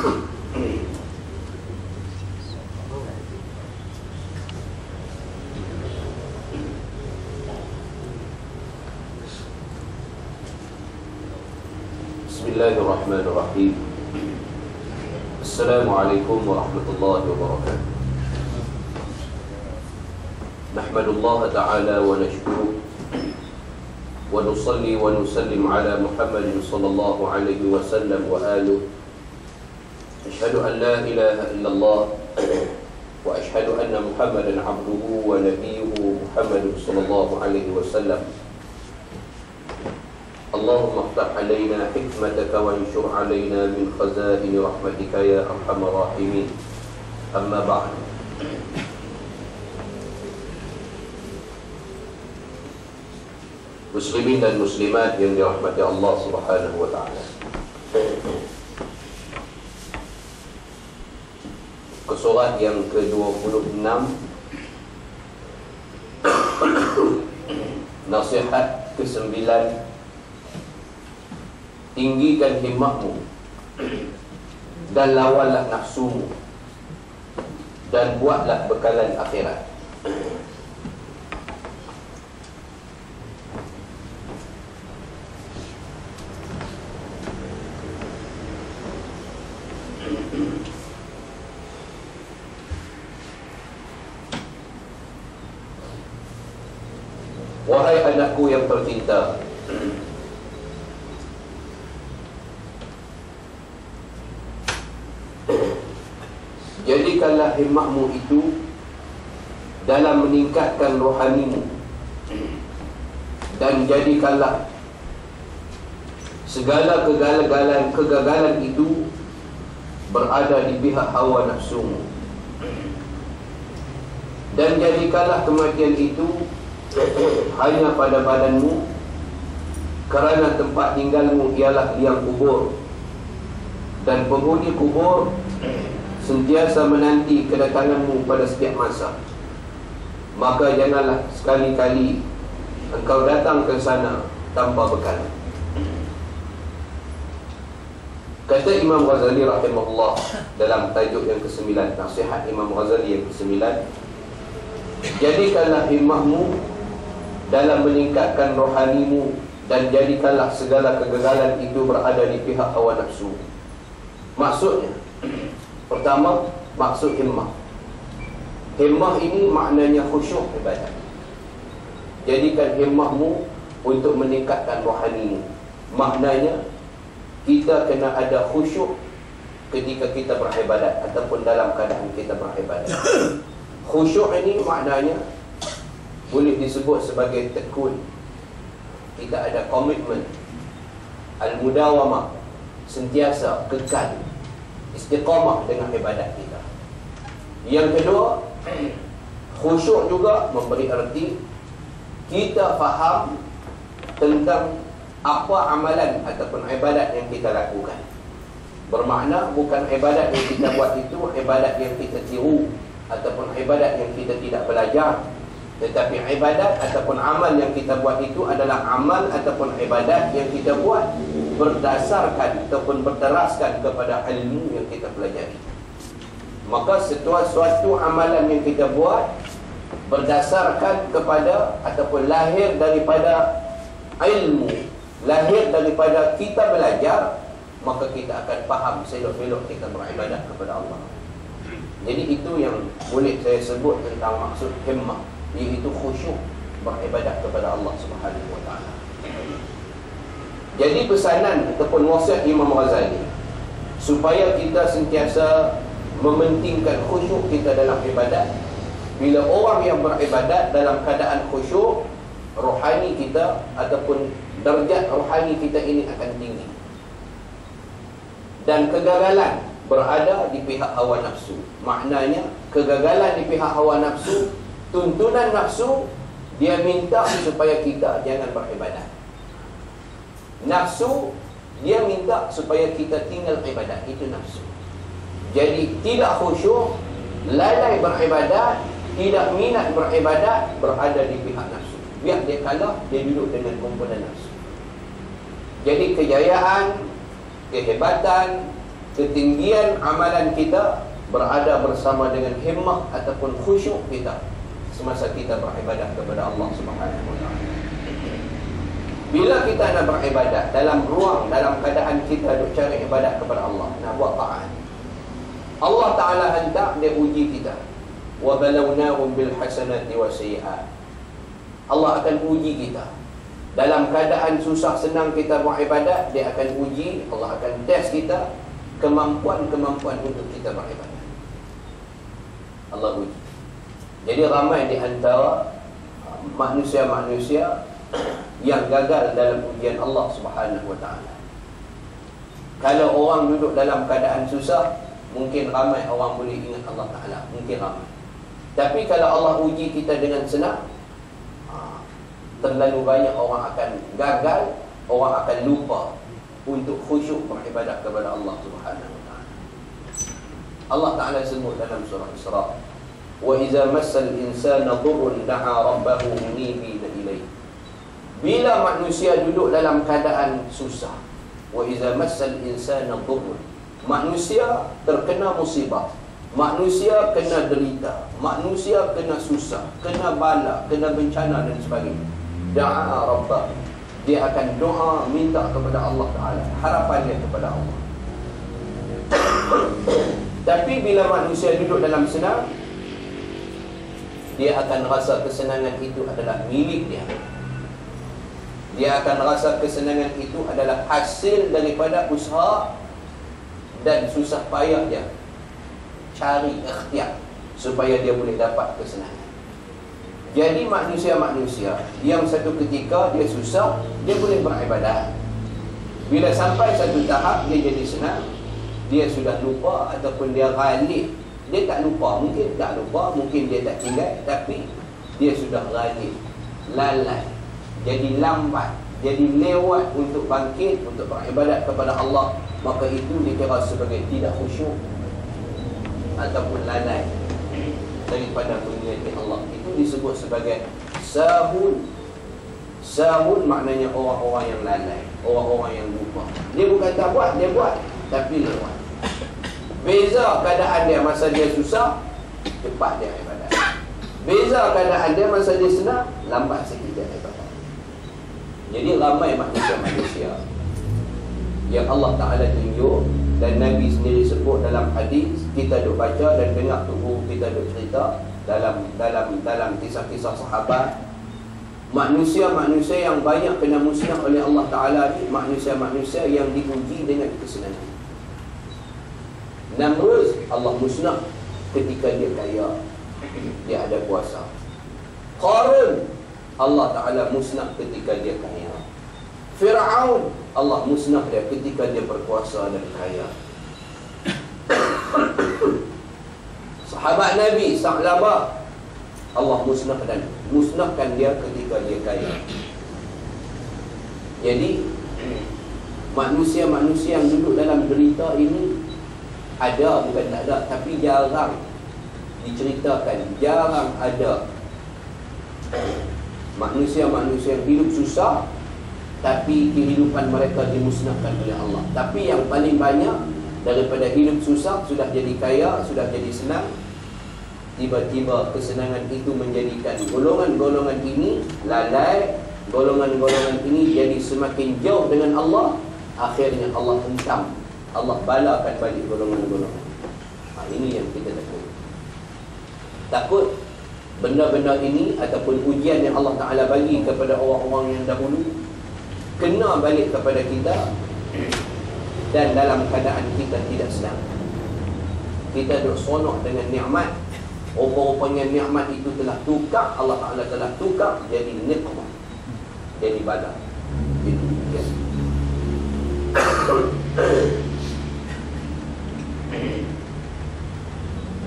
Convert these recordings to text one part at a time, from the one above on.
Bismillahirrahmanirrahim. Assalamualaikum warahmatullahi wabarakatuh. Nahmadullah ta'ala wa nashkuruh wa nusalli wa nusallim ala Muhammadin sallallahu alaihi wasallam wa aluh. Ashhadu an la ilaha illallah wa ashhadu anna Muhammadan abduhu wa nabiyyuhu Muhammadin sallallahu alaihi wasallam. Allahumma aftah alaina hikmataka wa anshur alaina min khazaini rahmatika ya arhamar rahimin. Amma ba'd. Muslimin dan muslimat yang dirahmati Allah Subhanahu wa taala. Surat yang ke-26, nasihat ke-9, tinggikan himmahmu dan lawanlah nafsumu dan buatlah bekalan akhirat. Wahai anakku yang tercinta, jadikanlah himmahmu itu dalam meningkatkan rohanimu, dan jadikanlah segala kegagalan itu berada di pihak hawa nafsumu, dan jadikanlah kematian itu hanya pada badanmu, kerana tempat tinggalmu ialah liang kubur, dan penghuni kubur sentiasa menanti kedatanganmu pada setiap masa. Maka janganlah sekali-kali engkau datang ke sana tanpa bekal. Kata Imam Ghazali rahimahullah dalam tajuk yang ke-9, nasihat Imam Ghazali yang ke-9, jadikanlah himmahmu dalam meningkatkan rohanimu, dan jadikanlah segala kegagalan itu berada di pihak hawa nafsu. Maksudnya, pertama, maksud himmah. Himmah ini maknanya khusyuk ibadat. Jadikan himmahmu untuk meningkatkan rohanimu. Maknanya, kita kena ada khusyuk ketika kita beribadat ataupun dalam keadaan kita beribadat. Khusyuk ini maknanya boleh disebut sebagai tekun. Kita ada komitmen, al-mudawamah, sentiasa, kekal, istiqamah dengan ibadat kita. Yang kedua, khusyuk juga memberi arti kita faham tentang apa amalan ataupun ibadat yang kita lakukan. Bermakna bukan ibadat yang kita buat itu ibadat yang kita tiru ataupun ibadat yang kita tidak belajar, tetapi ibadat ataupun amal yang kita buat itu adalah amal ataupun ibadat yang kita buat berdasarkan ataupun berteraskan kepada ilmu yang kita pelajari. Maka suatu amalan yang kita buat berdasarkan kepada ataupun lahir daripada ilmu, lahir daripada kita belajar, maka kita akan faham selok-selok kita beribadat kepada Allah. Jadi itu yang boleh saya sebut tentang maksud himmah, iaitu khusyuk beribadat kepada Allah Subhanahu wa taala. Jadi pesanan ataupun wasiat Imam Ghazali supaya kita sentiasa mementingkan khusyuk kita dalam ibadat. Bila orang yang beribadat dalam keadaan khusyuk, rohani kita ataupun darjat rohani kita ini akan tinggi. Dan kegagalan berada di pihak hawa nafsu. Maknanya kegagalan di pihak hawa nafsu, tuntunan nafsu, dia minta supaya kita jangan beribadat. Nafsu, dia minta supaya kita tinggal ibadat. Itu nafsu. Jadi tidak khusyuk, lalai beribadat, tidak minat beribadat, berada di pihak nafsu. Biar dia kalah, dia duduk dengan kumpulan nafsu. Jadi kejayaan, kehebatan, ketinggian amalan kita berada bersama dengan himmah ataupun khusyuk kita semasa kita beribadah kepada Allah Subhanahu wa taala. Bila kita nak beribadah dalam ruang, dalam keadaan kita duk cari ibadat kepada Allah, nak buat taat, Allah Ta'ala hendak dia uji kita. Wa balawnahum bil hasanati wasayyi'at. Allah akan uji kita. Dalam keadaan susah senang kita beribadat, dia akan uji, Allah akan test kita kemampuan-kemampuan untuk kita beribadat. Allah uji. Jadi ramai di antara manusia-manusia yang gagal dalam ujian Allah Subhanahu wa taala. Kalau orang duduk dalam keadaan susah, mungkin ramai orang boleh ingat Allah Ta'ala, mungkin ramai. Tapi kalau Allah uji kita dengan senang, terlalu banyak orang akan gagal, orang akan lupa untuk khusyuk beribadat kepada Allah Subhanahu wa taala. Allah Ta'ala sebut dalam surah Isra, wa idza massal insana dhurrun da'a rabbahu munibina ilayhi. Bila manusia duduk dalam keadaan susah, wa idza massal insana dhurrun, manusia terkena musibah, manusia kena derita, manusia kena susah, kena bala, kena bencana dan sebagainya, da'a rabbah, dia akan doa minta kepada Allah Ta'ala, harapannya kepada Allah. Tapi bila manusia duduk dalam senang, dia akan rasa kesenangan itu adalah milik dia. Dia akan rasa kesenangan itu adalah hasil daripada usaha dan susah payah dia cari ikhtiar supaya dia boleh dapat kesenangan. Jadi manusia-manusia yang satu ketika dia susah, dia boleh beribadat. Bila sampai satu tahap dia jadi senang, dia sudah lupa ataupun dia ghalib. Dia tak lupa, mungkin tak lupa, mungkin dia tak tinggal, tapi dia sudah ghalib, lalai, jadi lambat, jadi lewat untuk bangkit, untuk beribadat kepada Allah. Maka itu dikira sebagai tidak khusyuk ataupun lalai daripada penglihatan Allah. Itu disebut sebagai sahun. Sahun maknanya orang-orang yang lalai, orang-orang yang lupa. Dia bukan tak buat, dia buat, tapi lewat. Beza keadaan dia masa dia susah, cepat dia ibadat. Beza keadaan dia masa dia senang, lambat sikit dia ibadat. Jadi ramai manusia-manusia yang Allah Ta'ala tunjuk dan Nabi sendiri sebut dalam hadis, kita duk baca dan dengar tubuh kita duk cerita dalam kisah-kisah sahabat. Manusia-manusia yang banyak kena musnah oleh Allah Ta'ala ni, manusia-manusia yang diuji dengan kesenangan. Namrud, Allah musnah ketika dia kaya, dia ada kuasa. Qarun, Allah Ta'ala musnah ketika dia kaya. Fir'aun, Allah musnah dia ketika dia berkuasa dan kaya. Sahabat Nabi Sa'labah, Allah musnahkan dia ketika dia kaya. Jadi manusia-manusia yang duduk dalam derita ini ada, bukan tak ada, tapi jarang diceritakan, jarang ada manusia-manusia yang hidup susah tapi kehidupan mereka dimusnahkan oleh Allah. Tapi yang paling banyak daripada hidup susah sudah jadi kaya, sudah jadi senang, tiba-tiba kesenangan itu menjadikan golongan-golongan ini lalai, golongan-golongan ini jadi semakin jauh dengan Allah. Akhirnya Allah hentam, Allah balakan balik golongan-golongan. Ini yang kita takut. Takut benda-benda ini ataupun ujian yang Allah Ta'ala bagi kepada orang-orang yang dahulu kena balik kepada kita, dan dalam keadaan kita tidak senang. Kita duk sonok dengan nikmat, rupa-rupanya nikmat itu telah tukar, Allah Ta'ala telah tukar jadi nikmat, jadi bala. Itu ya.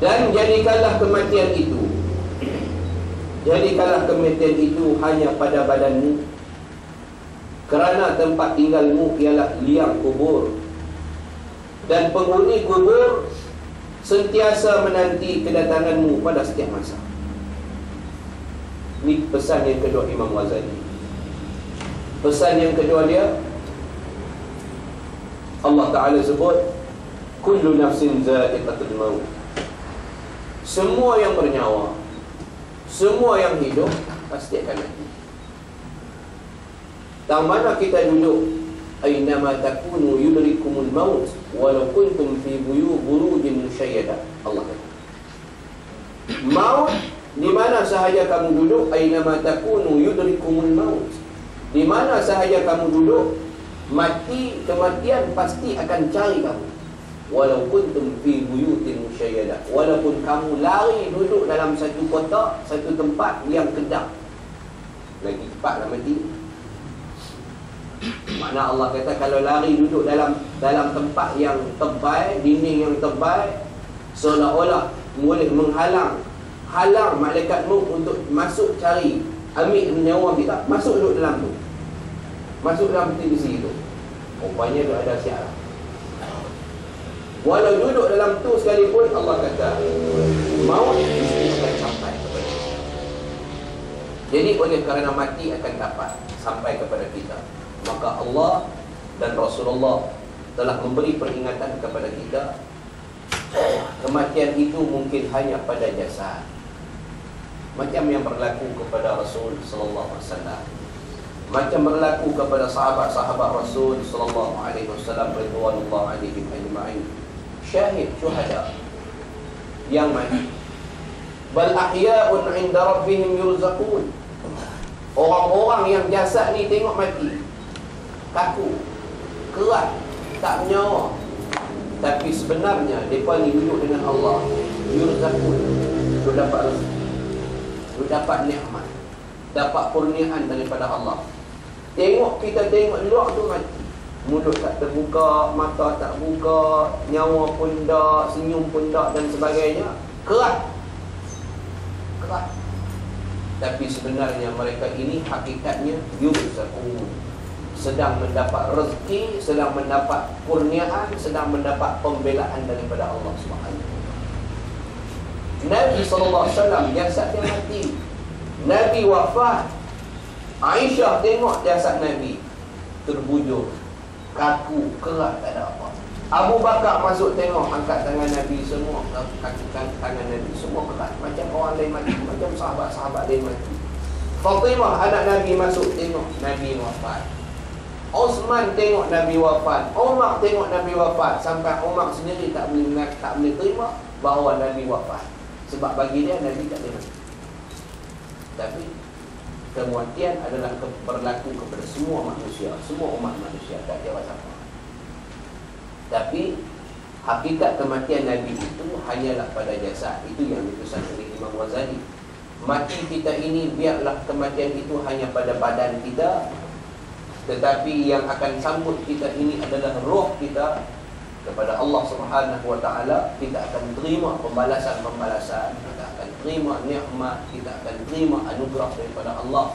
Dan jadikanlah kematian itu hanya pada badanmu, kerana tempat tinggalmu ialah liang kubur, dan penghuni kubur sentiasa menanti kedatanganmu pada setiap masa. Ini pesan yang kedua Imam Ghazali. Pesan yang kedua dia, Allah Ta'ala sebut, kullu nafsin za'iqatul maut. Semua yang bernyawa, semua yang hidup pasti akan mati. Tang mana kita duduk, aynama takunu yudrikumul maut walau kuntum fi burujin musyayyada. Allah kata, maut di mana sahaja kamu duduk, aynama takunu yudrikumul maut. Di mana sahaja kamu duduk, kematian pasti akan cari kamu. Walau kuntum fi buyutin musyayyada, walaupun kamu lari duduk dalam satu kotak, satu tempat yang kedap, lagi cepatlah mati. Makna Allah kata kalau lari duduk dalam tempat yang tebal, dinding yang tebal, seolah-olah boleh menghalang malaikat maut untuk masuk cari ambil nyawa kita, masuk duduk dalam tu, masuk dalam peti besi itu. Rupanya dia ada siap. Walau duduk dalam tu sekalipun, Allah kata maut mesti akan sampai kepada kita. Jadi oleh kerana mati akan dapat sampai kepada kita, maka Allah dan Rasulullah telah memberi peringatan kepada kita. Kematian itu mungkin hanya pada jasad, macam yang berlaku kepada Rasul sallallahu alaihi wasallam, macam berlaku kepada sahabat-sahabat Rasul sallallahu alaihi wasallam radhiyallahu alaihim ajma'in. Syahid syuhada yang mati. Bal ahya'un 'inda rabbihim yurzaqun. Orang-orang yang jasad ni tengok mati, kaku, kerat, tak bernyawa, tapi sebenarnya mereka ni duduk dengan Allah. Yurzaqun, dia dapat rezeki, dia dapat nikmat, dapat kurniaan daripada Allah. Kita tengok luar tu mati, mulut tak terbuka, mata tak buka, nyawa pun tak, senyum pun tak dan sebagainya. Kerat. Tapi sebenarnya mereka ini hakikatnya yurzaqun, sedang mendapat rezeki, sedang mendapat kurniaan, sedang mendapat pembelaan daripada Allah Subhanahu. Nabi SAW jasadnya mati, Nabi wafat. Aisyah tengok jasad Nabi terbujur, kaku, kerat, tak ada apa. Abu Bakar masuk tengok, angkat tangan Nabi, semua kaki tangan Nabi semua kerat, macam orang lain mati, macam sahabat-sahabat lain mati. Fatimah anak Nabi masuk tengok, Nabi wafat. Osman tengok Nabi wafat, Umar tengok Nabi wafat, sampai Umar sendiri tak boleh terima bahawa Nabi wafat, sebab bagi dia Nabi tak boleh mati. Tapi kematian adalah berlaku kepada semua manusia, semua umat manusia, tak kira siapa. Tapi hakikat kematian Nabi itu hanyalah pada jasad. Itu yang dituliskan oleh Imam Ghazali. Mati kita ini biarlah kematian itu hanya pada badan kita, tetapi yang akan sambut kita ini adalah roh kita kepada Allah Subhanahu wa taala. Kita akan terima pembalasan-pembalasan, kita akan terima nikmat, kita akan terima anugerah daripada Allah.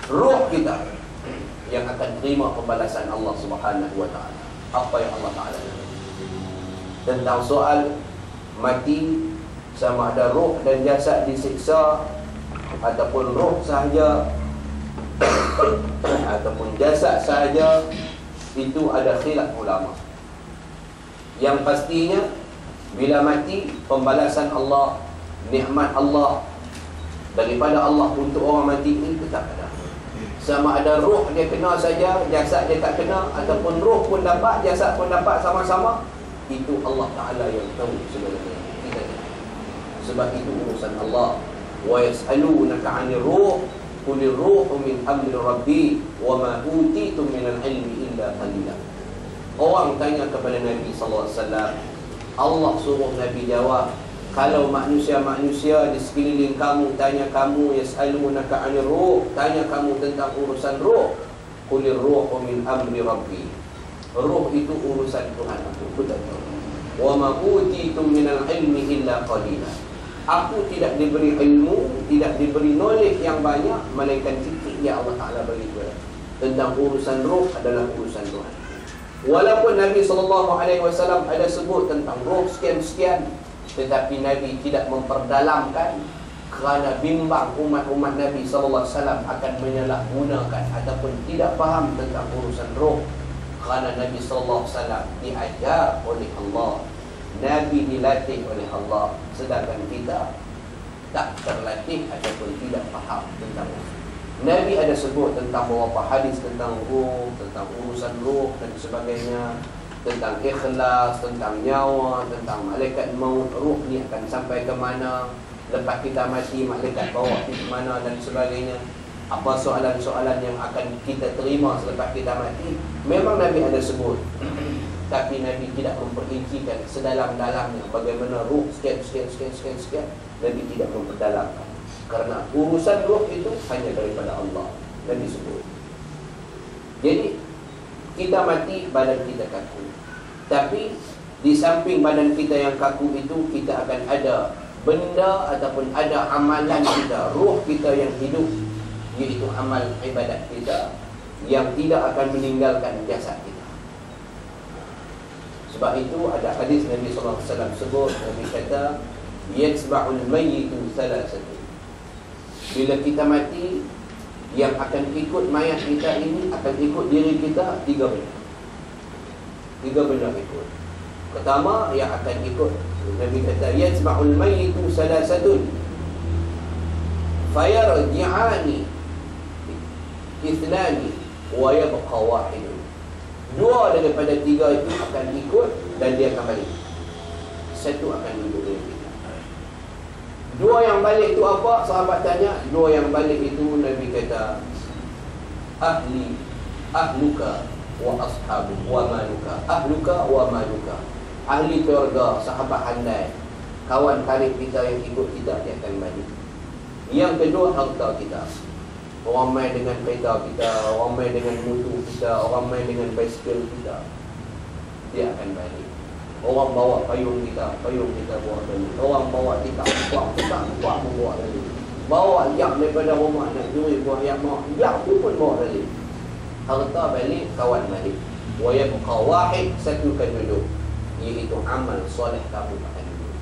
Roh kita yang akan terima pembalasan Allah Subhanahu wa taala. Apa yang Allah Taala tentang soal mati, sama ada roh dan jasad disiksa ataupun roh sahaja ataupun jasad sahaja, itu ada khilaf ulama. Yang pastinya bila mati, pembalasan Allah, nikmat Allah daripada Allah untuk orang mati ini tetap ada. Sama ada roh dia kena saja, jasad dia tak kena, ataupun roh pun dapat, jasad pun dapat sama-sama, itu Allah Ta'ala yang tahu sebenarnya. Kita tahu. Sebab itu urusan Allah. Wa yas'alunaka 'anil ruh qulir ruhu min amri rabbi wa ma utitum minal ilmi illa qalila. Orang tanya kepada Nabi sallallahu alaihi wasallam, Allah suruh Nabi jawab, kalau manusia-manusia di sekeliling kamu tanya kamu, yas'alunaka 'anil ruh, tanya kamu tentang urusan ruh, qulir ruhu min amri rabbi. Ruh itu urusan Tuhan aku, betul. Wa ma utitum minal ilmi illa qalila. Aku tidak diberi ilmu, tidak diberi knowledge yang banyak, melainkan sikit yang Allah Ta'ala bagi kepada. Tentang urusan ruh adalah urusan Tuhan. Walaupun Nabi SAW ada sebut tentang ruh sekian-sekian, tetapi Nabi tidak memperdalamkan kerana bimbang umat-umat Nabi SAW akan menyalahgunakan ataupun tidak faham tentang urusan roh. Kerana Nabi SAW diajar oleh Allah Nabi dilatih oleh Allah, sedangkan kita tak terlatih ataupun tidak faham tentang itu. Nabi ada sebut tentang beberapa hadis tentang ruh, tentang urusan ruh dan sebagainya, tentang ikhlas, tentang nyawa, tentang malaikat maut, ruh ni akan sampai ke mana, lepas kita mati malaikat bawa kita ke mana dan sebagainya. Apa soalan-soalan yang akan kita terima selepas kita mati, memang Nabi ada sebut. Tapi Nabi tidak memperincikan sedalam-dalamnya bagaimana ruh sekian. Nabi tidak memperdalamkan, karena urusan ruh itu hanya daripada Allah. Nabi sebut. Jadi kita mati, badan kita kaku. Tapi di samping badan kita yang kaku itu, kita akan ada benda ataupun ada amalan kita, ruh kita yang hidup, iaitu amal ibadat kita yang tidak akan meninggalkan jasad kita. Sebab itu ada hadis Nabi SAW sebut, Nabi kata, yatsba'ul mayyitu salasatu. Bila kita mati, yang akan ikut mayat kita ini, akan ikut diri kita 3 benda. 3 benda ikut. Pertama yang akan ikut, Nabi kata, yatsba'ul mayyitu salasatun fayarji'ani ithnani wa yabqa wahidun. 2 daripada 3 itu akan ikut dan dia akan balik. 1 akan duduk dengan kita. 2 yang balik itu apa? Sahabat tanya. 2 yang balik itu Nabi kata, ahluka wa ashabu wa maluka. Ahluka wa maluka. Ahli keluarga, sahabat handai, kawan karib kita yang ikut kita, dia akan balik. Yang kedua, harta kita. Orang main dengan kereta kita, orang main dengan motor kita, orang main dengan basikal kita, dia akan balik. Orang bawa payung kita bawa balik. Orang bawa tikar bawa balik. Bawa yak daripada rumah nak curi buah yang mak, yak tu pun bawa balik. Harta balik, kawan balik. Wa yabqa wahid, 1 kan duduk, iaitu amal soleh kamu akan duduk.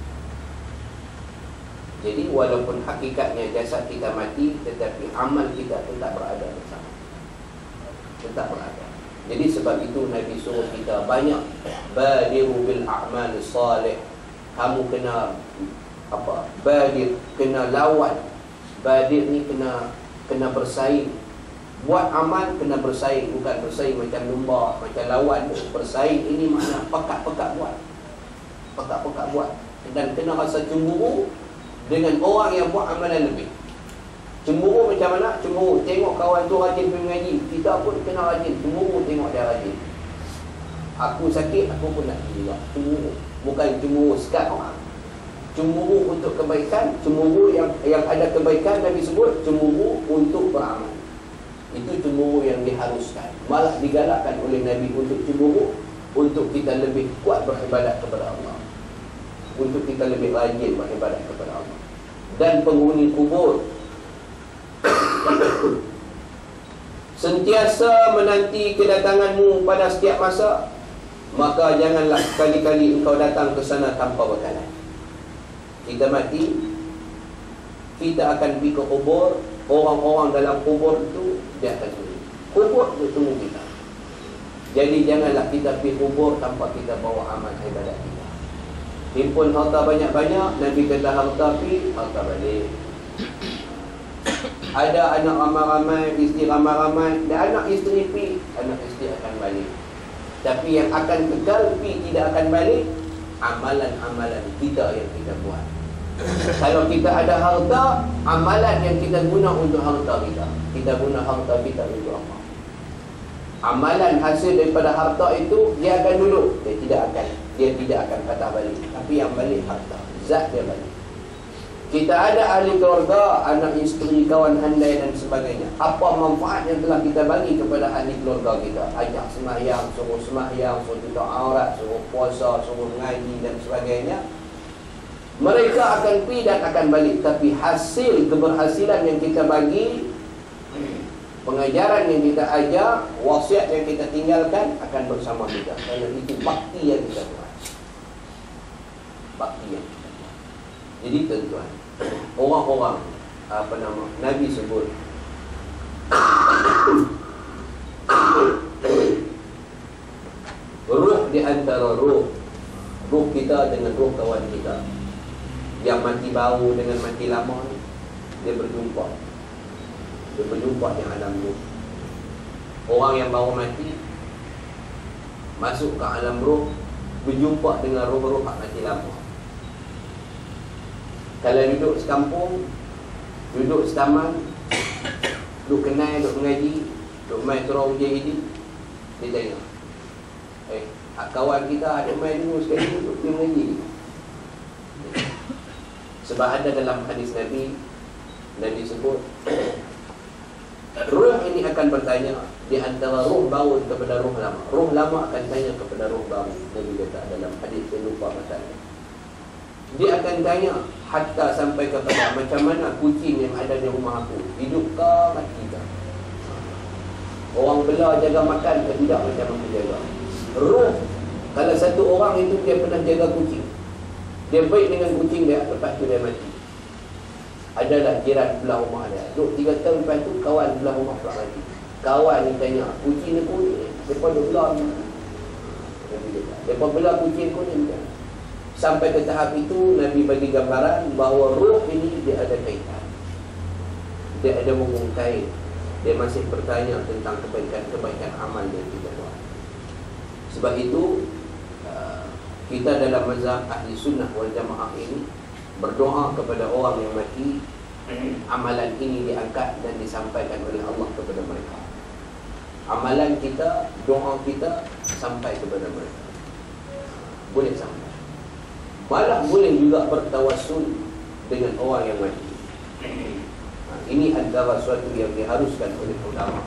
Jadi walaupun hakikatnya jasad kita mati, tetapi amal kita tetap berada bersama, tetap berada. Jadi sebab itu Nabi suruh kita banyak badiru bil a'mal salih. Kamu kena apa? Badir, kena lawan. Badir ni kena bersaing. Buat amal kena bersaing, bukan bersaing macam lumba, macam lawan. Bersaing ini makna pekat-pekat buat. Pekat-pekat buat. Dan kena rasa cemburu dengan orang yang buat amalan lebih. Cemburu macam mana? Cemburu tengok kawan tu rajin pergi mengaji, kita pun kena rajin. Cemburu tengok dia rajin. Aku sakit, aku pun nak pergi juga. Cemburu. Bukan cemburu sekat orang. Cemburu untuk kebaikan. Cemburu yang ada kebaikan. Nabi sebut cemburu untuk beramal. Itu cemburu yang diharuskan. Malah digalakkan oleh Nabi untuk cemburu, untuk kita lebih kuat beribadat kepada Allah, untuk kita lebih rajin beribadat kepada Allah. Dan penghuni kubur sentiasa menanti kedatanganmu pada setiap masa, maka janganlah sekali-kali engkau datang ke sana tanpa bekalan. Kita mati, kita akan pergi ke kubur. Orang-orang dalam kubur itu dia akan tunggu. Kubur itu tunggu kita. Jadi janganlah kita pergi kubur tanpa kita bawa amal ibadat kita. Himpun harta banyak-banyak, Nabi kata harta pergi, harta balik. Ada anak ramai-ramai, isteri ramai-ramai, dan anak isteri pergi, anak isteri akan balik. Tapi yang akan kekal pergi, tidak akan balik, amalan-amalan kita yang kita buat. Kalau kita ada harta, amalan yang kita guna untuk harta kita, kita guna harta kita untuk apa? Amalan hasil daripada harta itu, dia akan duduk, dia tidak akan patah balik. Tapi yang balik harta, zat dia balik. Kita ada ahli keluarga, anak isteri, kawan handai dan sebagainya. Apa manfaat yang telah kita bagi kepada ahli keluarga kita? Ajak sembahyang, suruh tutup aurat, suruh puasa, suruh mengaji dan sebagainya. Mereka akan pergi dan akan balik. Tapi hasil keberhasilan yang kita bagi, pengajaran yang kita ajar, wasiat yang kita tinggalkan akan bersama kita. Kerana itu bakti yang kita buat. Bakti yang kita buat. Jadi tuan-tuan, orang-orang Nabi sebut ruh di antara ruh Ruh kita dengan ruh kawan kita yang mati baru dengan mati lama ni, dia berjumpa di alam ruh. Orang yang baru mati masuk ke alam ruh, berjumpa dengan ruh-ruh yang mati lama. Kalau duduk sekampung, duduk setaman, duduk kenal, duduk mengaji, duduk main surah Mujahidin, dia tanya, kawan kita ada main dulu sekali duduk pergi mengaji. Sebab ada dalam hadis Nabi sebut ruh ini akan bertanya di antara ruh baru kepada ruh lama. Ruh lama akan tanya kepada ruh baru. Nabi kata dalam hadis, saya lupa matanya. Dia akan tanya hatta sampai kepada macam mana kucing yang ada di rumah aku, hidup ke mati ke? Orang bela jaga makan ke tidak macam aku jaga? Ruh, kalau satu orang itu dia pernah jaga kucing, dia baik dengan kucing dia, lepas tu dia mati. Adalah jiran belah rumah dia, duduk 3 tahun, lepas tu kawan belah rumah pula mati. Kawan ni tanya, kucing aku ni, mereka duduk belah ni, mereka belah kucing aku ni. Sampai ke tahap itu, Nabi bagi gambaran bahawa ruh ini dia ada kaitan, dia ada hubung kait. Dia masih bertanya tentang kebaikan amal yang kita buat. Sebab itu kita dalam mazhab ahli sunnah wal jamaah ini berdoa kepada orang yang mati, amalan ini diangkat dan disampaikan oleh Allah kepada mereka. Amalan kita, doa kita sampai kepada mereka, boleh sampai. Malah boleh juga bertawassul dengan orang yang mati. Ini antara suatu yang diharuskan oleh ulama.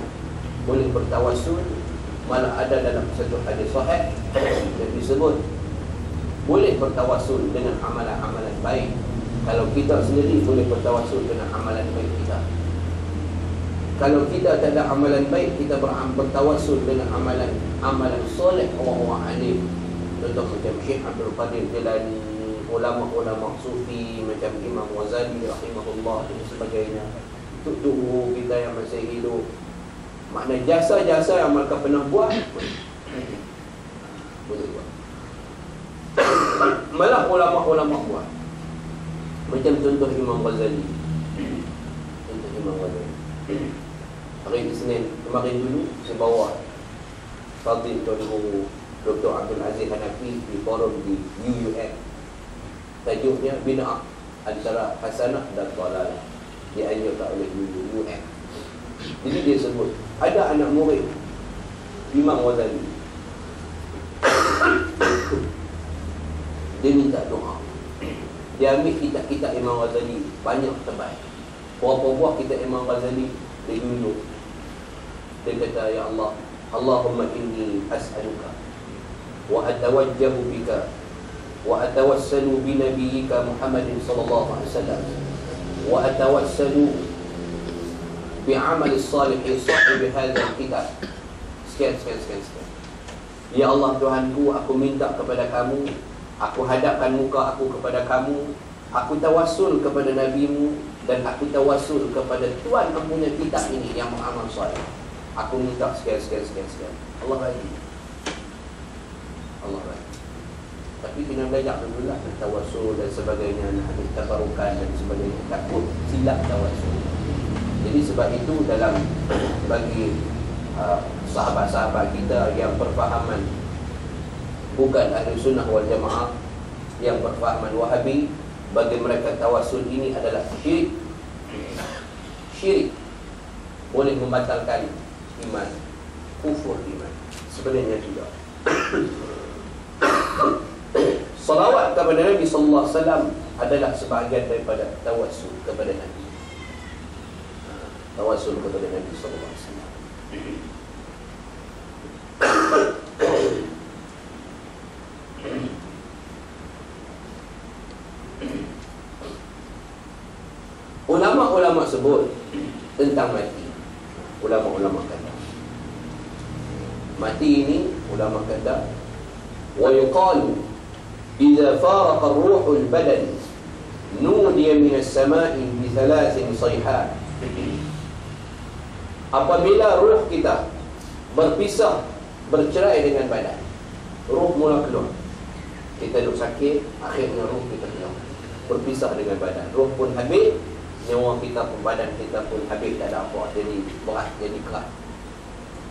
Boleh bertawassul. Malah ada dalam satu hadis sahih yang disebut boleh bertawassul dengan amalan-amalan baik. Kalau kita sendiri boleh bertawassul dengan amalan baik kita. Kalau kita tak ada amalan baik, kita bertawassul dengan amalan soleh orang-orang alim. Contoh macam Syekh Abdul Qadir Jilani, ulama-ulama sufi macam Imam Ghazali rahimahullah dan sebagainya. Untuk guru kita yang masih hidup, makna jasa-jasa yang mereka pernah buat boleh buat. Malah ulama-ulama buat. Macam contoh Imam Ghazali. Hari Isnin kemarin dulu saya bawa Fadil Tuan Guru Dr. Abdul Aziz Hanafi di forum di UUM. Tajuknya Bina'ah Antara Hasanah dan Dhalalah, dianjurkan oleh UUM. Jadi dia sebut ada anak murid Imam Ghazali, dia minta doa. Dia ambil kitab-kitab Imam Ghazali, banyak tebal, berapa buah kitab Imam Ghazali, dia duduk. Dia kata, ya Allah, Allahumma inni as'aluka wa atawajjahu bika wa atawassalu bi nabiyyika Muhammadin sallallahu alaihi wasallam wa atawassalu bi amali salihin sahib hadzal kitab. Sekian. Ya Allah Tuhanku, aku minta kepada kamu, aku hadapkan muka aku kepada kamu, aku tawassul kepada nabimu, dan aku tawassul kepada Tuhan mempunyai kitab ini yang beramal soleh. Aku minta sekian. Allah bagi. Tapi kena belajar dulu lah tawassul dan sebagainya, nak ambil tabarukan dan sebagainya. Takut silap tawassul. Jadi sebab itu dalam bagi sahabat-sahabat kita yang berfahaman bukan ahli sunnah wal jamaah, yang berfahaman wahabi, bagi mereka tawassul ini adalah syirik, boleh membatalkan iman, kufur iman. Sebenarnya tidak. Salawat kepada Nabi sallallahu alaihi wasallam adalah sebahagian daripada tawassul kepada Nabi. Tawassul kepada Nabi sallallahu alaihi wasallam. Ulama-ulama sebut tentang mati. Ulama-ulama kata mati ini, ulama kata wa yuqalu idza faraqa ar-ruhu al-badan nudiya min as-sama'i bi thalathin sayhat. Apabila ruh kita berpisah, bercerai dengan badan, ruh mula keluar, Kita duduk sakit, akhirnya roh kita hilang, berpisah dengan badan. Roh pun habis, nyawa kita pun, badan kita pun habis, tak ada apa, jadi berat, jadi keras.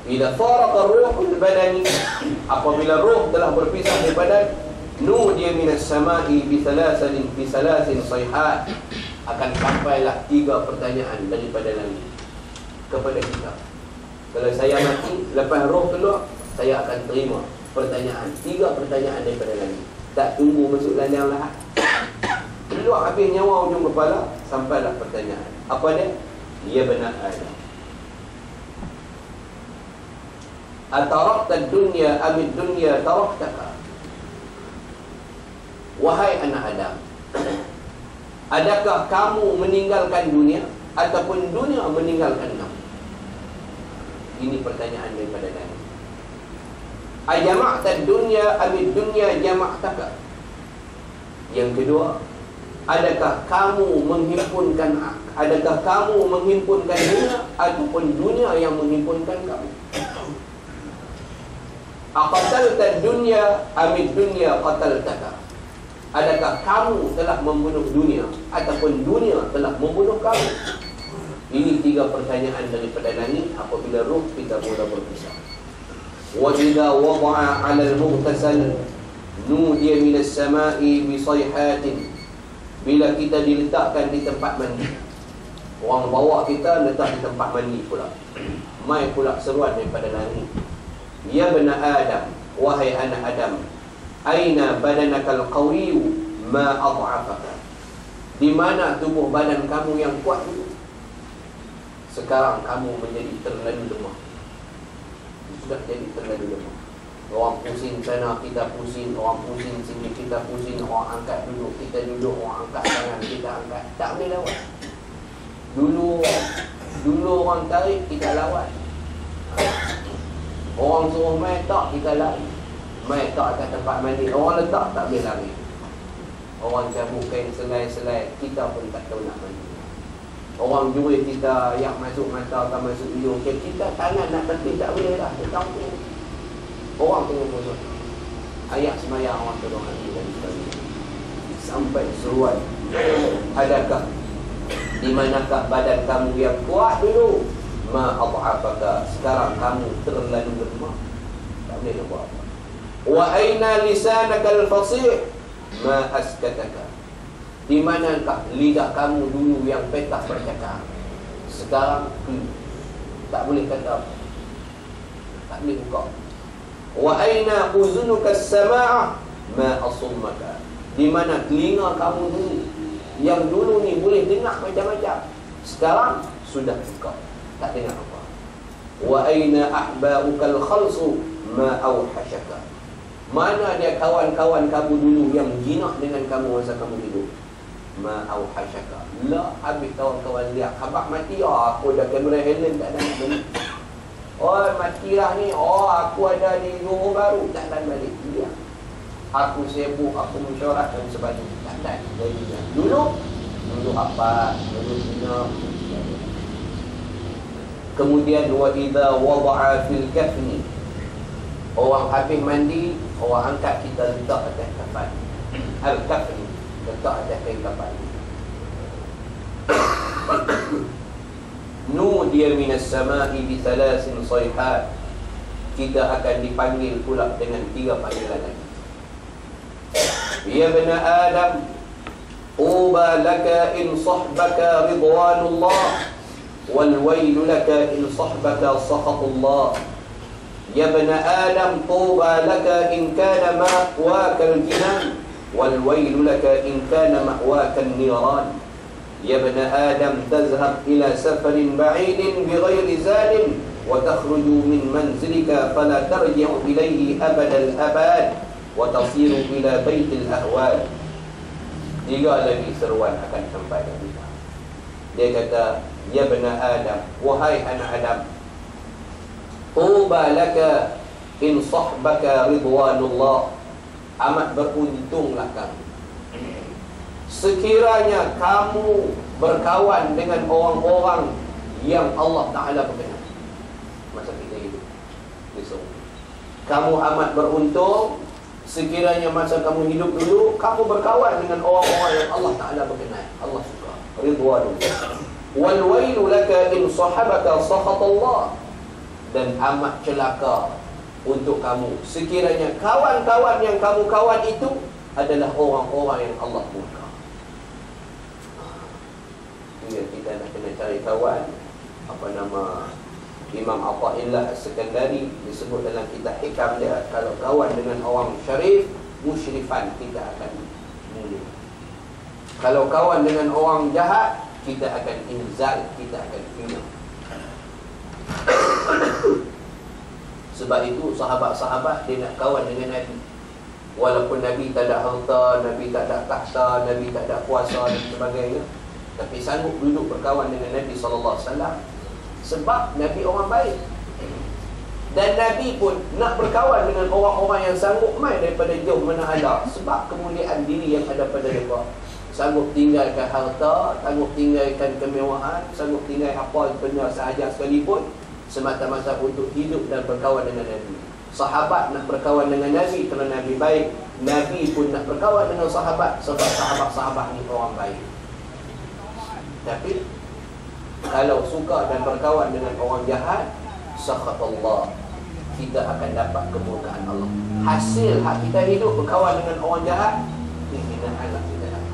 Bila faraqa ruhul badani, apabila roh telah berpisah dari badan, nudiya minas samai bi salasin sayhat, akan sampailah 3 pertanyaan daripada langit kepada kita. Kalau saya mati, lepas roh keluar, saya akan terima pertanyaan, 3 pertanyaan daripada langit. Tak tunggu masuk dalam lahat, keluar habis nyawa ujung kepala, sampailah pertanyaan. Apa dia? Ya bani Adam, atarakta dunya amid dunya taraktaka. Wahai anak Adam, adakah kamu meninggalkan dunia ataupun dunia meninggalkan kamu? Ini pertanyaan daripada langit. Ajama'ta dunya amid dunya jama'taka. Yang kedua, adakah kamu menghimpunkan dunia ataupun dunia yang menghimpunkan kamu? Aqatalta dunya amid dunya qataltaka. Adakah kamu telah membunuh dunia ataupun dunia telah membunuh kamu? Ini 3 pertanyaan daripada langit apabila roh kita mula berpisah. Wa idza wada'a 'ala al-mughtasal nudiya minas sama'i bi sayhatin. Bila kita diletakkan di tempat mandi, orang bawa kita letak di tempat mandi pula, mai pula seruan daripada langit. Ya bani Adam, wahai anak Adam, aina badanakal qawiyyu ma ad'afaka. Di mana tubuh badan kamu yang kuat itu? Sekarang kamu menjadi terlalu lemah. Sudah jadi terlalu lemah. Orang pusing sana, kita pusing. Orang pusing sini, kita pusing. Orang angkat duduk, kita duduk. Orang angkat tangan, kita angkat. Tak boleh lawan. Dulu orang tarik, kita lawan. Orang suruh main tak, kita lari. Main tak kat tempat mandi, orang letak, tak boleh lari. Orang cabut kain selai-selai, kita pun tak tahu nak mandi. Orang jual kita yang masuk mata atau masuk hidung, kita tangan nak tepi tak boleh lah. Kita tahu. Orang tengok pun ayat semayang orang tolong lagi dan sebagainya. Sampai seruan, adakah di manakah badan kamu yang kuat dulu? Ma ad'afaka, sekarang kamu terlalu lemah, tak boleh buat apa. Wa aina lisanakal fasih ma askataka. Di manakah lidah kamu dulu yang petah bercakap, sekarang tak boleh kata apa, tak boleh buka. Wa aina uzunuka as-sama'ah ma asummaka. Di mana telinga kamu dulu yang dulu ni boleh dengar macam-macam, sekarang sudah buka, tak dengar apa. Wa aina ahba'ukal khalsu ma awhashaka. Mana dia kawan-kawan kamu dulu yang jinak dengan kamu masa kamu hidup? Ma awhashaka. La, habis kawan-kawan dia khabar mati, aku dah kamera Helen tak ada nak balik. Oh, matilah ni. Oh, aku ada di Johor Baru, tak ada balik. Dia, aku sibuk, aku mesyuarat dan sebagainya, tak ada. Dulu apa? Dulu Cina. Kemudian wa idza wada'a fil kafni. Orang habis mandi, orang angkat kita letak atas kafan. Al-kafni, letak atas kain kafan. Nudiya minas sama'i bi thalasin sayhat. Kita akan dipanggil pula dengan 3 panggilan lagi. Ya bani Adam, uba laka in sahbaka ridwanullah, wal wailu laka in sahbaka sakhatullah. Ya bani Adam, tuba laka in kana ma'waka al-jinan, wal wailu laka in kana ma'waka an-niran. Ya bani Adam, tazhab ila safarin ba'idin bighairi zadin, wa takhruju min manzilika fala tarji'u ilayhi abadal abad, wa tasiru ila baitil ahwal. 3 lagi seruan akan sampai ke kita. Dia kata, ya bani Adam, wahai anak Adam, tuba laka in sahbaka ridwanullah. Amat beruntunglah kamu sekiranya kamu berkawan dengan orang-orang yang Allah Ta'ala berkenan masa kita hidup. Kamu amat beruntung sekiranya masa kamu hidup dulu, kamu berkawan dengan orang-orang yang Allah Ta'ala berkenan, Allah suka, ridwanullah. Wal wailu laka in sahabaka sakhatallah. Dan amat celaka untuk kamu sekiranya kawan-kawan yang kamu kawan itu adalah orang-orang yang Allah murka. Kita nak kena cari kawan. Apa nama, Imam Atha'illah As-Sekandari disebut dalam kitab hikam dia, kalau kawan dengan orang syarif, musyrifan, kita akan mulia. Kalau kawan dengan orang jahat, kita akan inzal, kita akan hina. Sebab itu sahabat-sahabat dia nak kawan dengan Nabi. Walaupun Nabi tak ada harta, Nabi tak ada tahta, Nabi tak ada kuasa dan sebagainya, tapi sanggup duduk berkawan dengan Nabi SAW. Sebab Nabi orang baik. Dan Nabi pun nak berkawan dengan orang-orang yang sanggup mai daripada jauh mana ada. Sebab kemuliaan diri yang ada pada mereka. Sanggup tinggalkan harta, sanggup tinggalkan kemewahan, sanggup tinggalkan apa benda sahaja sekalipun, semata-mata untuk hidup dan berkawan dengan Nabi. Sahabat nak berkawan dengan Nabi kerana Nabi baik. Nabi pun nak berkawan dengan sahabat sebab sahabat-sahabat ni orang baik. Tapi kalau suka dan berkawan dengan orang jahat, sakhatallah, kita akan dapat kemurkaan Allah. Hasil hak kita hidup berkawan dengan orang jahat, hinaan Allah kita dapat.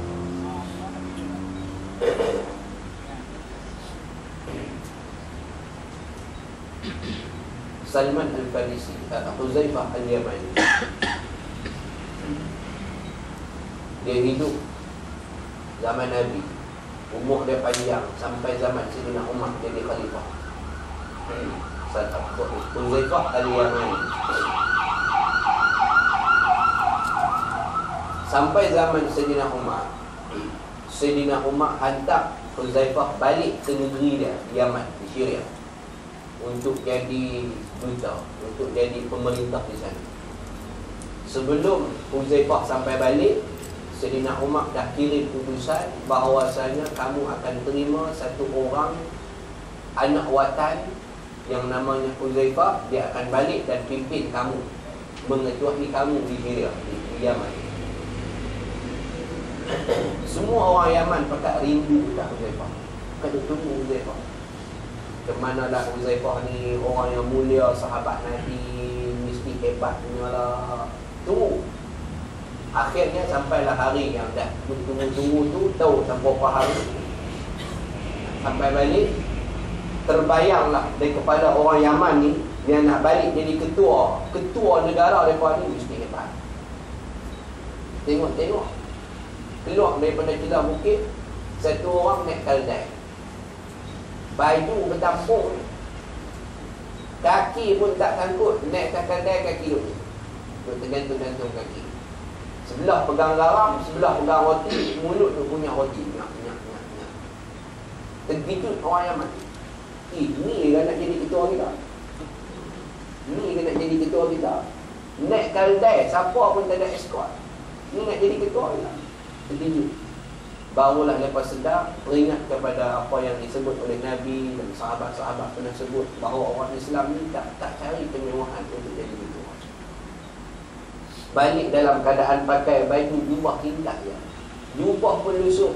Salman Al-Farisi, Huzaifah Al-Yamani, dia hidup zaman Nabi, umur dia panjang sampai zaman Sayyidina Umar jadi khalifah. Huzaifah Al-Yamani sampai zaman Sayyidina Umar. Sayyidina Umar hantar Huzaifah balik ke negeri dia, Yaman, di Syria, untuk jadi duta, untuk jadi pemerintah di sana. Sebelum Huzaifah sampai balik, Sayyidina Umar dah kirim putusan bahawasanya kamu akan terima satu orang anak watan yang namanya Huzaifah. Dia akan balik dan pimpin kamu, mengetuai kamu di Syria, di Yaman. Semua orang Yaman pakat rindu tak Huzaifah, kena tunggu Huzaifah. Kemana dah Huzaifah ni, orang yang mulia, sahabat Nabi, mesti hebat punya lah. Tunggu. Akhirnya sampailah hari yang dah tunggu-tunggu tu, tahu sampai berapa hari. Sampai balik, terbayanglah dari kepada orang Yaman ni, dia nak balik jadi ketua negara mereka ni, mesti hebat. Tengok keluar daripada celah bukit, satu orang naik kaldai, baju bertampung, kaki pun tak sangkut, naik kaldai kaki dulu, tergantung kaki. Sebelah pegang garam, sebelah pegang roti, mulut tu punya roti. Nyak. Terkejut orang Yaman. Ni kan nak jadi ketua kita. Ni kan nak jadi ketua kita. Naik kaldai, siapa pun tak ada escort. Ni nak jadi ketua kita. Terkejut. Barulah lepas sedar, teringat kepada apa yang disebut oleh Nabi dan sahabat-sahabat pernah sebut, bahawa orang Islam ni tak cari kemewahan untuk jadi ketua. Balik dalam keadaan pakai baju jubah indah ya. Jubah pun lusuh.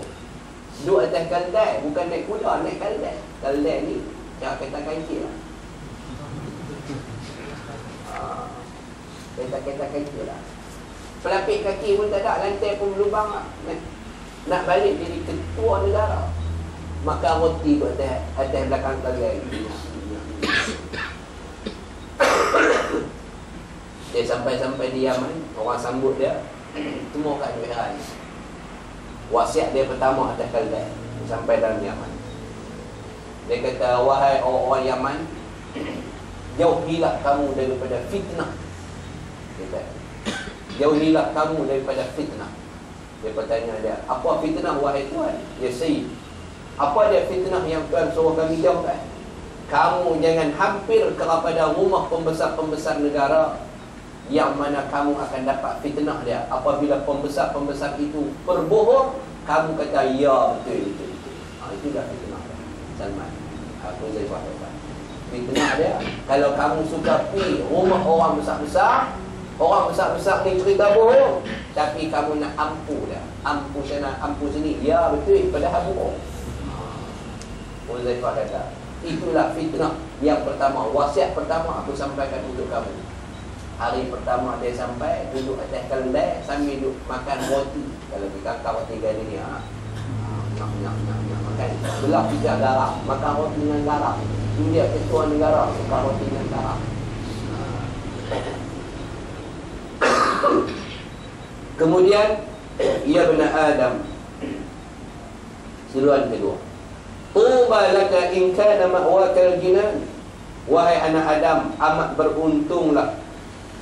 Duduk atas kaldai, bukan naik kuda, naik kaldai. Kaldai ni jangan kata kancil lah. Kata kancil lah. Pelapik kaki pun tak ada, lantai pun berlubang lah. Nak balik jadi ketua negara, maka roti tu atas belakang kaldai. Dia sampai di Yaman, orang sambut dia, semua kat Yaman. Wasiat dia pertama atas kaldai sampai dalam Yaman. Dia kata, wahai orang-orang Yaman, jauhilah kamu daripada fitnah. Dia kata, jauhilah kamu daripada fitnah. Dia bertanya dia, apa fitnah wahai Tuhan? Ya Sayyid, apa dia fitnah yang Tuhan suruh kami jauhkan? Kamu jangan hampir kepada rumah pembesar-pembesar negara, yang mana kamu akan dapat fitnah dia. Apabila pembesar-pembesar itu berbohong, kamu kata ya betul. Itu dah fitnah dia. Salman, aku saya faham. Fitnah dia, kalau kamu suka pergi rumah orang besar-besar, Orang besar-besar ni cerita bohong, tapi kamu nak ampu dah. Ampu sana, ampu sini. Ya betul, padahal bohong. Huzaifah kata, itulah fitnah yang pertama. Wasiat pertama aku sampaikan untuk kamu. Hari pertama dia sampai, duduk atas keledai sambil duduk makan roti. Kalau kita angkat roti gani ni, makan. Belah pijak garam, makan roti dengan garam. Dia ketua negara, makan roti dengan garam. Kemudian ia benar Adam. Seruan kedua, tuba laka in kana ma'waka al-jinan. Wahai anak Adam, amat beruntunglah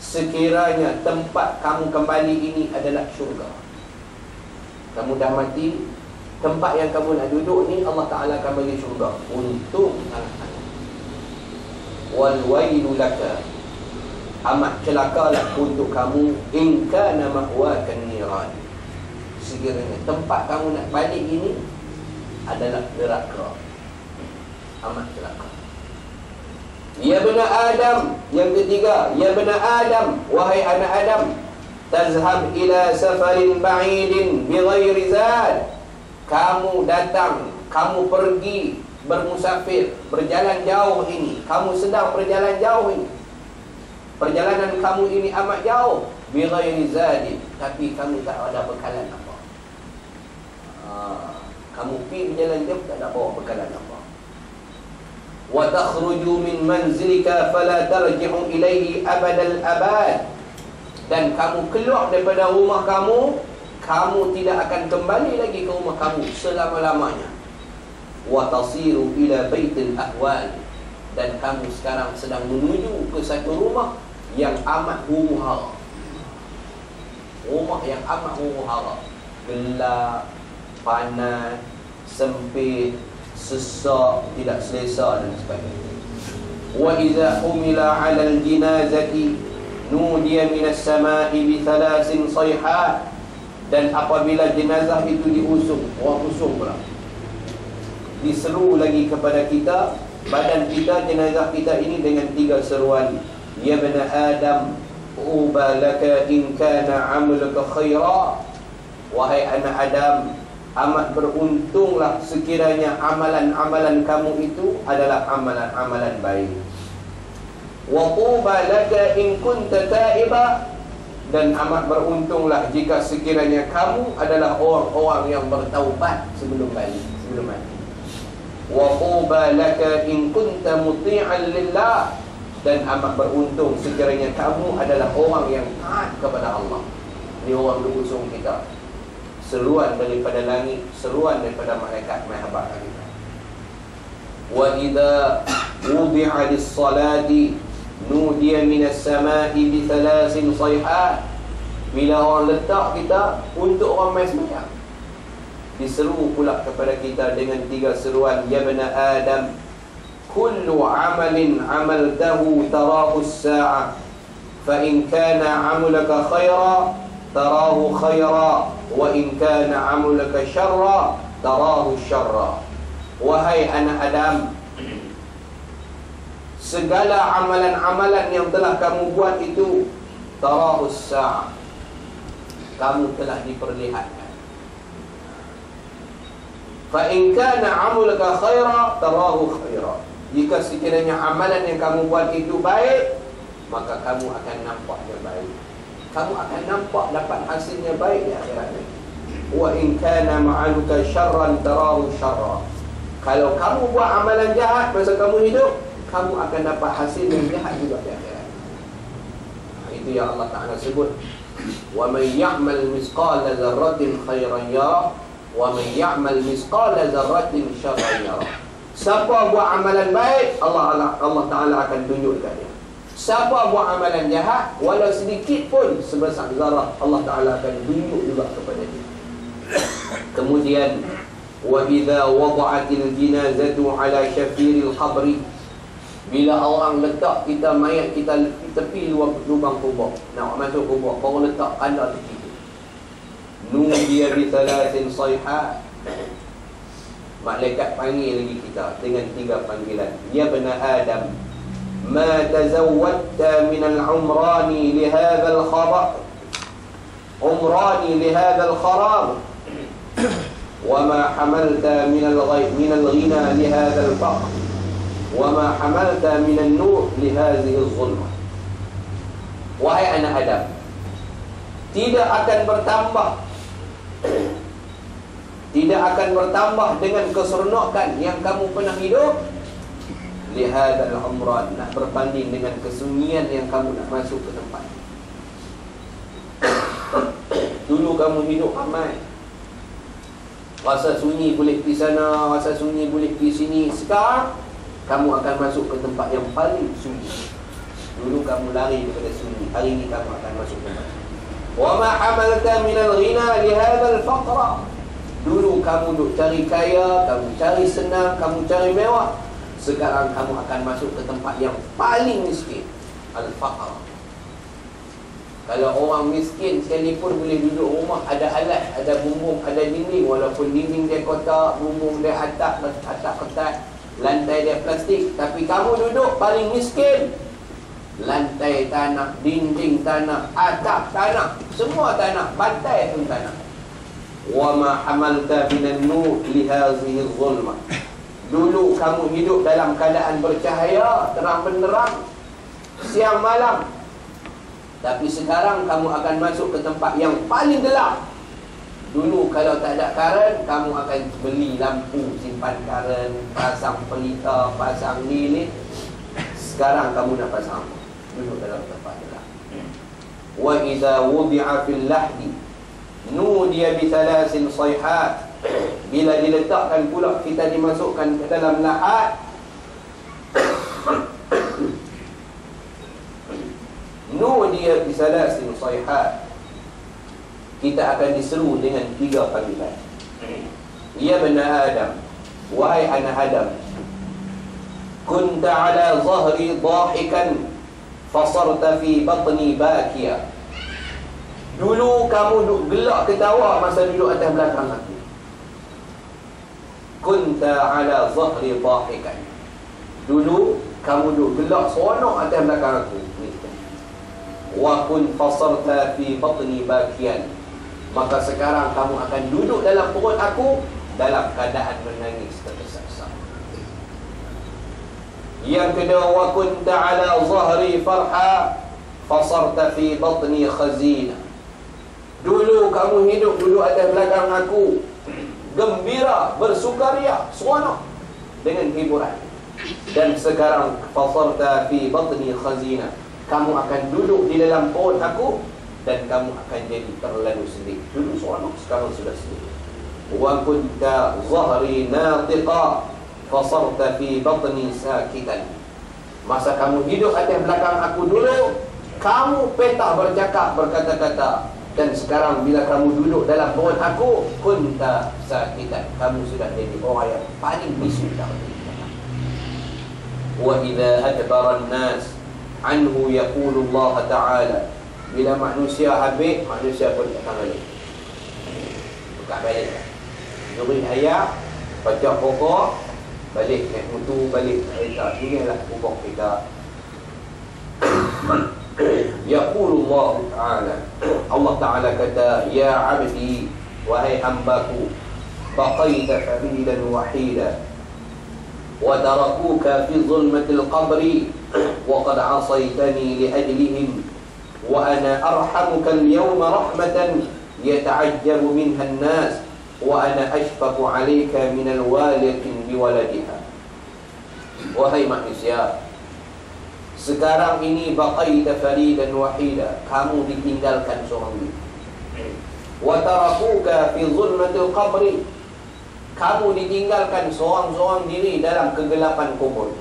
sekiranya tempat kamu kembali ini adalah syurga. Kamu dah mati, tempat yang kamu nak duduk ni Allah Ta'ala akan bagi syurga. Untung sangat-sangat. Wal wailu laka, amat celakalah untuk kamu in kana ma'waka an-niran. Sekiranya tempat kamu nak balik ini adalah neraka. Amat celaka. Ya benar Adam. Yang ketiga, ya benar Adam, wahai anak Adam, tazhab ila safarin ba'idin bighairi zad. Kamu datang, kamu pergi bermusafir, berjalan jauh ini. Kamu sedang berjalan jauh ini. Perjalanan kamu ini amat jauh, bighairi zad, tapi kamu tak ada bekalan apa. Kamu pergi berjalan jauh tak ada bawa bekalan apa. Wa takhruju min manzilika fala tarji'u ilaihi abadal abad. Dan kamu keluar daripada rumah kamu, kamu tidak akan kembali lagi ke rumah kamu selama-lamanya. Wa tasiru ila baitil ahwal. Dan kamu sekarang sedang menuju ke satu rumah yang amat huru-hara. Rumah yang amat huru-hara, gelap, panas, sempit, sesak, tidak selesa dan sebagainya. Wa idza humila 'ala al-jinazati nudiya minas sama'i bi thalasin sayhat. Dan apabila jenazah itu diusung, orang usung pula, diseru lagi kepada kita, badan kita, jenazah kita ini dengan 3 seruan. Ya bani Adam, uba laka in kana 'amaluka khaira. Wahai anak Adam, amat beruntunglah sekiranya amalan-amalan kamu itu adalah amalan-amalan baik. Wa tuba laka in kunta taiba. Dan amat beruntunglah jika sekiranya kamu adalah orang-orang yang bertaubat sebelum balik, sebelum mati. Wa tuba laka in kunta muti'an lillah. Dan amat beruntung sekiranya kamu adalah orang yang taat kepada Allah. Ini orang berusung kita. Seruan daripada langit, seruan daripada malaikat mahaba kita. Wa idza wudi'a lis-salati nudiya minas sama'i bi thalasin sayhat. Bila orang letak kita untuk orang mai sembahyang, diseru pula kepada kita dengan 3 seruan. Ya bani Adam, kullu amalin amaltahu tarahu as-sa'ah, fa in kana 'amalaka khaira tarahu khaira, wa in kana 'amalaka syarra tarahu syarra. Wahai anak Adam, segala amalan-amalan yang telah kamu buat itu tarahu as-sa'ah, kamu telah diperlihatkan. Fa in kana 'amalaka khaira tarahu khaira. Jika sekiranya amalan yang kamu buat itu baik, maka kamu akan nampaknya baik. Kamu akan nampak dapat hasilnya baik di akhirat. Wa in kana ma'aluka syarran tarahu syarra. Kalau kamu buat amalan jahat masa kamu hidup, kamu akan dapat hasil yang jahat juga di akhirat. Itu yang Allah Ta'ala sebut, wa man ya'mal misqala dzarratin khairan yarah wa man ya'mal misqala dzarratin syarran yarah. Siapa buat amalan baik, Allah Ta'ala akan tunjukkan dia. Siapa buat amalan jahat, walau sedikit pun sebesar zarah, Allah Ta'ala akan tunjuk juga kepada dia. Kemudian, wa idza wada'atil jinazatu ala syafiril qabri. Bila orang letak kita, mayat kita tepi lubang kubur, nak masuk kubur, baru letak kandar tepi tu, nudiya bi thalathin sayhat. Malaikat panggil lagi kita dengan 3 panggilan. Ya bani Adam, ma tazawwadta min al-umrani li hadha al-khabar umrani li hadha al-kharab wa ma hamalta min al-ghina li hadha al-faqr wa ma hamalta min an-nur li hadhihi al-zulmah. Wahai anak Adam, tidak akan bertambah dengan keseronokan yang kamu pernah hidup lihadal umran, nak berbanding dengan kesunyian yang kamu nak masuk ke tempat. Dulu kamu hidup ramai, rasa sunyi boleh pergi sana, rasa sunyi boleh pergi sini. Sekarang kamu akan masuk ke tempat yang paling sunyi. Dulu kamu lari daripada sunyi, hari ini kamu akan masuk ke tempat. Wa ma hamalta min al-ghina li hadzal faqra. Dulu kamu duk cari kaya, kamu cari senang, kamu cari mewah. Sekarang kamu akan masuk ke tempat yang paling miskin, al-faqr. Kalau orang miskin sekalipun boleh duduk rumah, ada alat, ada bumbung, ada dinding, walaupun dinding dia kotak, bumbung dia atap kertas, lantai dia plastik, tapi kamu duduk paling miskin. Lantai tanah, dinding tanah, atap tanah, semua tanah, bantai pun tanah. Wa ma hamalta minan nur li hadhihi zulmah. Dulu kamu hidup dalam keadaan bercahaya, terang benderang, siang malam. Tapi sekarang kamu akan masuk ke tempat yang paling gelap. Dulu kalau tak ada karen, kamu akan beli lampu simpan karen, pasang pelita, pasang lilin. Sekarang kamu nak pasang apa? Duduk dalam tempat gelap. Wa idza wudi'a fil lahdi nudiya bi thalasin sayhat. Bila diletakkan pula, kita dimasukkan ke dalam lahat, nudiya bi thalasin sayhat, kita akan diseru dengan 3 panggilan. Ya bani Adam, wahai anak Adam, kunta ala zahri dhahikan fasarta fi batni bakiya. Dulu kamu duduk gelak ketawa masa duduk atas belakang aku. Kunta ala zahri dhahikan. Dulu kamu duduk gelak seronok atas belakang aku. Wa kun fasarta fi batni bakiyan. Maka sekarang kamu akan duduk dalam perut aku dalam keadaan menangis terdesak-desak. Yang kedua, wa kunta ala zahri farha fasarta fi batni khazina. Dulu kamu hidup duduk atas belakang aku, gembira, bersukaria, seronok dengan hiburan. Dan sekarang fasarta fi batni khazina, kamu akan duduk di dalam perut aku dan kamu akan jadi terlalu sedih. Dulu seronok, sekarang sudah sedih. Wa kunta zahri natiqa fasarta fi batni sakitan. Masa kamu hidup atas belakang aku dulu, kamu petah bercakap, berkata-kata. Dan sekarang bila kamu duduk dalam perut aku, kunta sakitan, kamu sudah jadi orang yang paling bisu. Wa idza adbara an-nas anhu yaqulu Allah Ta'ala. Bila manusia habis, manusia pun akan balik. Buka balik. Nuri ayat, baca pokok, balik naik mutu, balik kereta. Inilah pokok kita. Yaqulu Allah Ta'ala. Allah Ta'ala kata, ya abdi, wahai hambaku, baqaita faridan wahida wa tarakuka fi zulmatil qabri wa qad asaitani li ajlihim wa ana arhamuka al-yawma rahmatan yata'ajjabu minha an-nas wa ana ashfaqu 'alayka min al-walidatin biwaladiha. Wahai manusia, sekarang ini baqaita faridan wahida, kamu ditinggalkan seorang diri. Wa tarakuka fi zulmatil qabri, kamu ditinggalkan seorang-seorang diri dalam kegelapan kubur.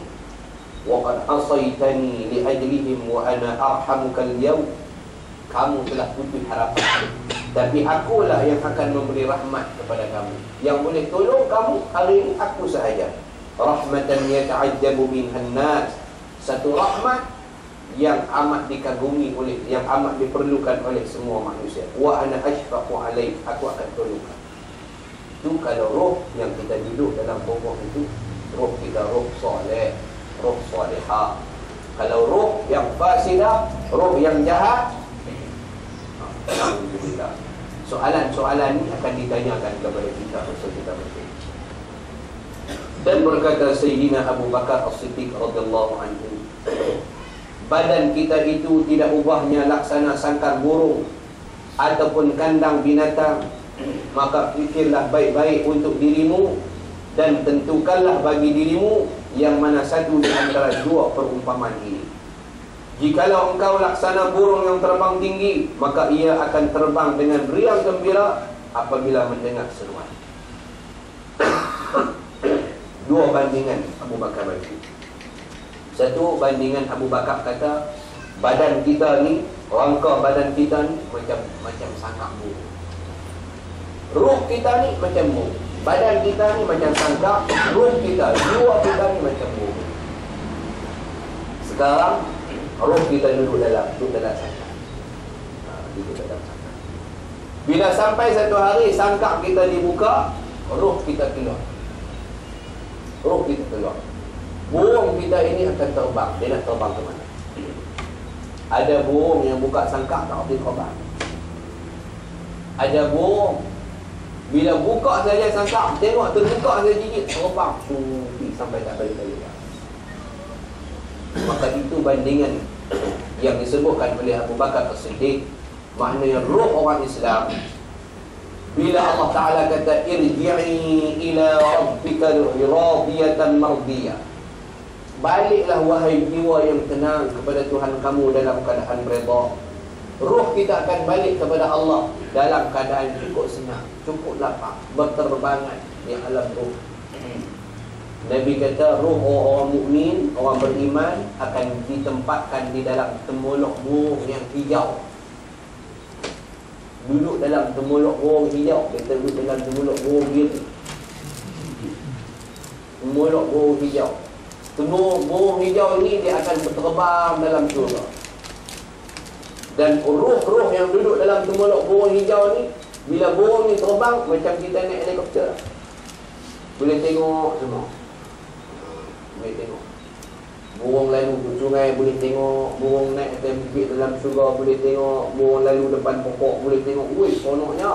Wa qad asaitani li ajlihim wa ana arhamuka al-yawm, kamu telah putus harapan, tapi akulah yang akan memberi rahmat kepada kamu. Yang boleh tolong kamu hari ini aku sahaja. Rahmatan yata'ajjabu minhan nas, satu rahmat yang amat dikagumi oleh, yang amat diperlukan oleh semua manusia. Wa ana ashfaqu alaik, aku akan tolong. Itu kalau roh yang kita duduk dalam pokok itu, roh kita roh soleh, roh solehah. Kalau roh yang fasidah, roh yang jahat, alhamdulillah. Soalan-soalan ini akan ditanyakan kepada kita masa kita mati. Dan berkata Sayyidina Abu Bakar As-Siddiq radhiyallahu anhu, badan kita itu tidak ubahnya laksana sangkar burung ataupun kandang binatang. Maka fikirlah baik-baik untuk dirimu dan tentukanlah bagi dirimu yang mana satu di antara dua perumpamaan ini. Jikalau engkau laksana burung yang terbang tinggi, maka ia akan terbang dengan riang gembira apabila mendengar seruan. Dua bandingan Abu Bakar bagi. Satu bandingan Abu Bakar kata, badan kita ni, rangka badan kita ni macam sangkar burung. Ruh kita ni macam burung. Badan kita ni macam sangkar, ruh kita, jiwa kita ni macam burung. Sekarang ruh kita duduk dalam sangkar. Duduk dalam sangkar. Bila sampai satu hari sangkar kita dibuka, ruh kita keluar. Ruh kita keluar. Burung kita ini akan terbang. Dia nak terbang ke mana? Ada burung yang buka sangkar tak boleh terbang. Ada burung bila buka saja sangkar, tengok terbuka saja gigit, terbang sampai tak balik-balik. Maka itu bandingan yang disebutkan oleh Abu Bakar As-Siddiq. Maknanya roh orang Islam, bila Allah Ta'ala kata irji'i ila rabbika radiyatan mardiyah, baliklah wahai jiwa yang tenang kepada Tuhan kamu dalam keadaan redha. Ruh kita akan balik kepada Allah dalam keadaan cukup senang, cukup lapang, berterbangan di alam ruh. Nabi kata ruh orang mukmin, orang beriman akan ditempatkan di dalam temuluk burung yang hijau. Duduk dalam temuluk burung hijau. Kita duduk dalam temuluk burung biru. Temuluk burung hijau. Temuluk burung hijau ini dia akan berterbang dalam syurga. Dan ruh-ruh yang duduk dalam temuluk burung hijau ni, bila burung ni terbang, macam kita naik helikopter, boleh tengok semua. Boleh tengok burung lalu ke sungai, boleh tengok burung naik atas bukit dalam syurga, boleh tengok burung lalu depan pokok, boleh tengok. Wih, sonoknya.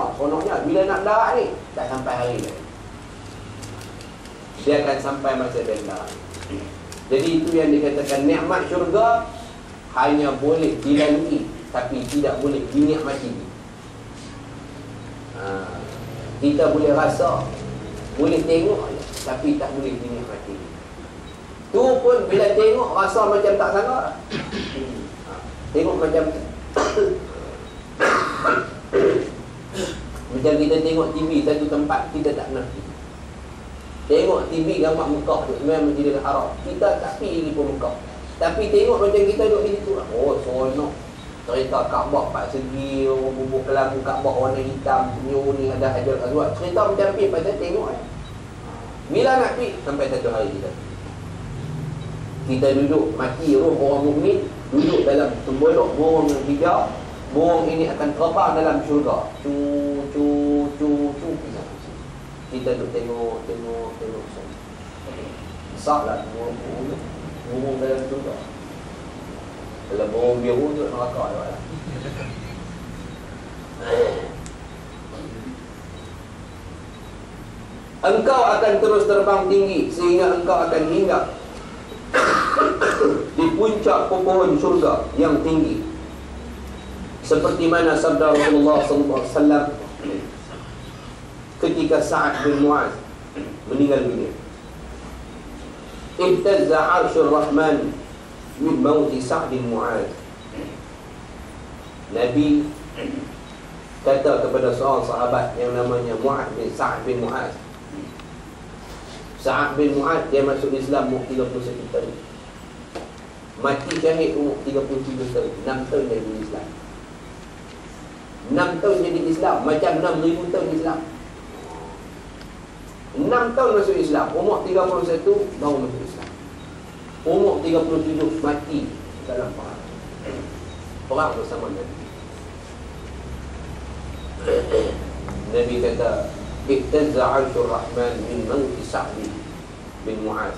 Bila nak darat ni, tak sampai hari ni, dia akan sampai masa benda. Jadi itu yang dikatakan nikmat syurga hanya boleh dilalui, tapi tidak boleh dinikmati. Kita boleh rasa, boleh tengok, tapi tak boleh dinikmati. Tu pun bila tengok rasa macam tak sangka. Tengok macam macam kita tengok TV satu tempat kita tak mengerti. Tengok TV gambar Mekah tu, memang Masjidil Haram, kita tak pergi pun Mekah, tapi tengok macam kita duduk di situ. Oh, seronok. Cerita Kaabah 4 segi, bubuk kelambu Kaabah warna hitam, penyu ni ada Hajar Aswad. Cerita macam ni pasal tengok. Bila nak pergi, sampai satu hari kita duduk mati, roh orang mukmin duduk dalam tembolok burung yang hijau. Burung ini akan terbang dalam syurga. Kita duduk tengok besarlah burung dalam syurga. Kalau burung biru tu neraka lah. Engkau akan terus terbang tinggi sehingga engkau akan hinggap di puncak pohon syurga yang tinggi, seperti mana sabda Rasulullah SAW ketika Sa'ad bin Mu'az meninggal dunia. Ihtazza 'arsyur Rahman min mauti Sa'ad bin Mu'az. Nabi kata kepada seorang sahabat yang namanya Sa'ad bin Mu'az. Sa'ad bin Mu'az dia masuk Islam umur 31 tahun, mati syahid umur 37 tahun. 6 tahun dia jadi Islam. 6 tahun jadi Islam, macam 6,000 tahun Islam. 6 tahun masuk Islam, umur 31 baru masuk Islam. Umur 37 mati dalam perang bersama Nabi. Nabi kata ihtazza 'arsyur Rahman min mauti Sa'd bin Mu'az.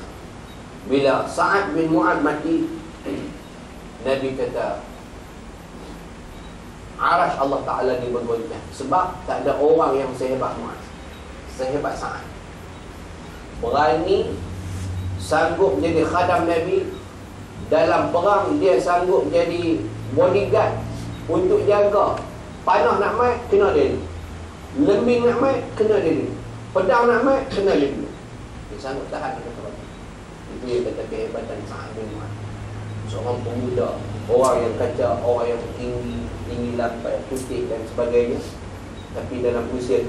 Bila Sa'ad bin Mu'az mati, Nabi kata Arash Allah Ta'ala ni bergoncang. Sebab tak ada orang yang sehebat Muaz, sehebat Sa'ad, berani, sanggup jadi khadam Nabi. Dalam perang dia sanggup jadi bodyguard untuk jaga. Panah nak mai, kena dia ni. Lembing nak mai, kena dia ni. Pedang nak mai, kena dia ni. Dia sanggup tahan kata bagi. Itu yang kata kehebatan Sa'ad bin Muaz. Seorang pemuda, orang yang kacau, orang yang tinggi lampai, putih dan sebagainya, tapi dalam usia